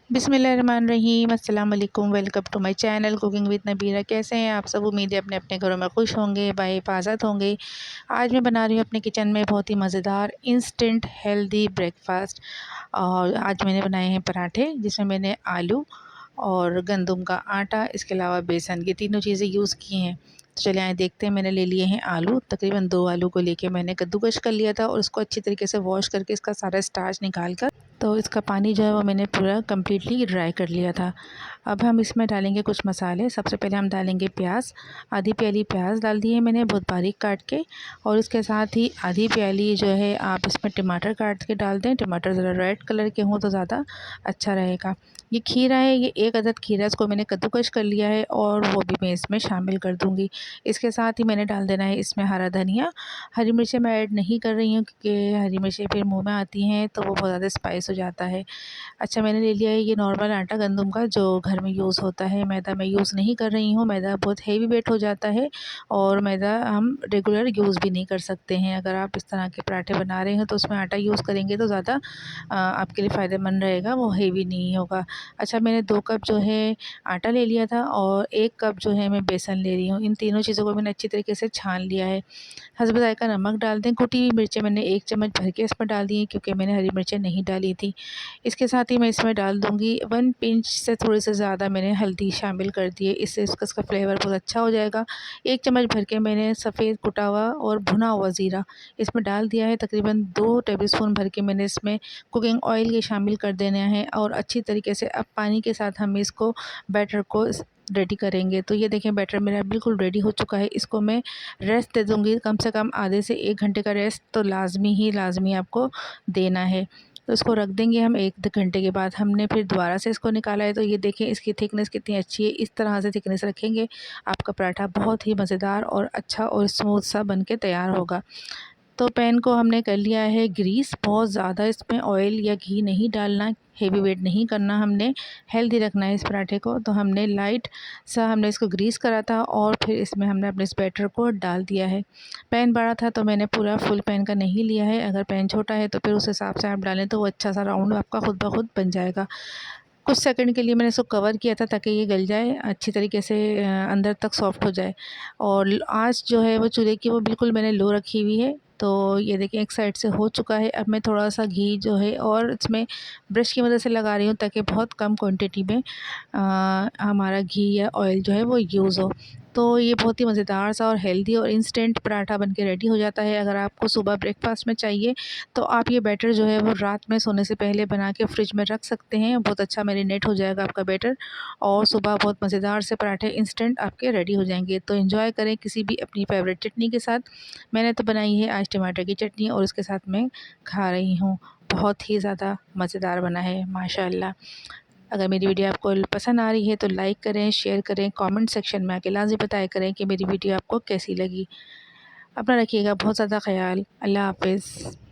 बिस्मिल्लाहिर्रहमानिर्रहीम अस्सलाम वालेकुम। Welcome to my channel cooking with Nabira. कैसे हैं आप सब? उम्मीद है अपने अपने घरों में खुश होंगे, बाहिफाज़त होंगे। आज मैं बना रही हूँ अपने किचन में बहुत ही मज़ेदार इंस्टेंट हेल्दी ब्रेकफास्ट। और आज मैंने बनाए हैं पराठे, जिसमें मैंने आलू और गंदम का आटा, इसके अलावा बेसन, ये तीनों चीज़ें यूज़ की हैं। तो चले आए देखते हैं। मैंने ले लिए हैं आलू, तकरीबन 2 आलू को लेके मैंने कद्दूकश कर लिया था और उसको अच्छी तरीके से वॉश करके इसका सारा स्टार्च निकाल कर, तो इसका पानी जो है वो मैंने पूरा कम्प्लीटली ड्राई कर लिया था। अब हम इसमें डालेंगे कुछ मसाले। सबसे पहले हम डालेंगे प्याज। आधी प्याली प्याज डाल दी है मैंने बहुत बारीक काट के, और इसके साथ ही आधी प्याली जो है आप इसमें टमाटर काट के डाल दें। टमाटर ज़रा रेड कलर के हों तो ज़्यादा अच्छा रहेगा। ये खीरा है, ये 1 अदद खीरा, इसको मैंने कद्दूकश कर लिया है और वो भी मैं इसमें शामिल कर दूँगी। इसके साथ ही मैंने डाल देना है इसमें हरा धनिया। हरी मिर्चें मैं ऐड नहीं कर रही हूँ, क्योंकि हरी मिर्चें फिर मुँह में आती हैं तो वो बहुत ज़्यादा स्पाइस हो जाता है। अच्छा, मैंने ले लिया है ये नॉर्मल आटा गंदम का, जो घर में यूज़ होता है। मैदा मैं यूज़ नहीं कर रही हूँ, मैदा बहुत हेवी वेट हो जाता है और मैदा हम रेगुलर यूज़ भी नहीं कर सकते हैं। अगर आप इस तरह के पराठे बना रहे हैं तो उसमें आटा यूज़ करेंगे तो ज़्यादा आपके लिए फ़ायदेमंद रहेगा, वो हेवी नहीं होगा। अच्छा, मैंने 2 कप जो है आटा ले लिया था और 1 कप जो है मैं बेसन ले रही हूँ। इन तीनों चीज़ों को मैंने अच्छी तरीके से छान लिया है। हस्ब ज़ायक़ा नमक डाल दें। कुटी हुई मिर्चें मैंने 1 चम्मच भर के इसमें डाल दी हैं, क्योंकि मैंने हरी मिर्चें नहीं डाली थी। इसके साथ ही मैं इसमें डाल दूँगी 1 पिंच से थोड़े से ज़्यादा मैंने हल्दी शामिल कर दी है। इससे इसका फ्लेवर बहुत अच्छा हो जाएगा। 1 चम्मच भर के मैंने सफ़ेद कुटा हुआ और भुना हुआ ज़ीरा इसमें डाल दिया है। तकरीबन 2 टेबलस्पून भर के मैंने इसमें कुकिंग ऑयल ये शामिल कर देना है और अच्छी तरीके से अब पानी के साथ हम इसको बैटर को रेडी करेंगे। तो ये देखें, बैटर मेरा बिल्कुल रेडी हो चुका है। इसको मैं रेस्ट दे दूँगी, कम से कम आधे से 1 घंटे का रेस्ट तो लाज़मी आपको देना है। तो इसको रख देंगे हम 1 घंटे के बाद। हमने फिर दोबारा से इसको निकाला है, तो ये देखें इसकी थिकनेस कितनी अच्छी है। इस तरह से थिकनेस रखेंगे, आपका पराठा बहुत ही मज़ेदार और अच्छा और स्मूथ सा बन के तैयार होगा। तो पैन को हमने कर लिया है ग्रीस। बहुत ज़्यादा इसमें ऑयल या घी नहीं डालना, हेवी वेट नहीं करना, हमने हेल्दी रखना है इस पराठे को। तो हमने लाइट सा हमने इसको ग्रीस करा था और फिर इसमें हमने अपने इस बैटर को डाल दिया है। पैन बड़ा था तो मैंने पूरा फुल पैन का नहीं लिया है। अगर पैन छोटा है तो फिर उस हिसाब से आप डालें, तो वो अच्छा सा राउंड आपका खुद ब खुद बन जाएगा। कुछ सेकंड के लिए मैंने इसको कवर किया था ताकि ये गल जाए अच्छी तरीके से, अंदर तक सॉफ्ट हो जाए। और आँच जो है वो चूल्हे की वो बिल्कुल मैंने लो रखी हुई है। तो ये देखिए एक साइड से हो चुका है। अब मैं थोड़ा सा घी जो है और इसमें ब्रश की मदद से लगा रही हूँ, ताकि बहुत कम क्वांटिटी में हमारा घी या ऑयल जो है वो यूज़ हो। तो ये बहुत ही मज़ेदार सा और हेल्दी और इंस्टेंट पराठा बन के रेडी हो जाता है। अगर आपको सुबह ब्रेकफास्ट में चाहिए तो आप ये बैटर जो है वो रात में सोने से पहले बना के फ्रिज में रख सकते हैं। बहुत अच्छा मैरिनेट हो जाएगा आपका बैटर और सुबह बहुत मज़ेदार से पराठे इंस्टेंट आपके रेडी हो जाएंगे। तो एंजॉय करें किसी भी अपनी फेवरेट चटनी के साथ। मैंने तो बनाई है आज टमाटर की चटनी और उसके साथ मैं खा रही हूँ। बहुत ही ज़्यादा मज़ेदार बना है माशाल्लाह। अगर मेरी वीडियो आपको पसंद आ रही है तो लाइक करें, शेयर करें, कमेंट सेक्शन में आके लाज़िम बताया करें कि मेरी वीडियो आपको कैसी लगी। अपना रखिएगा बहुत ज़्यादा ख़याल। अल्लाह हाफ़िज़।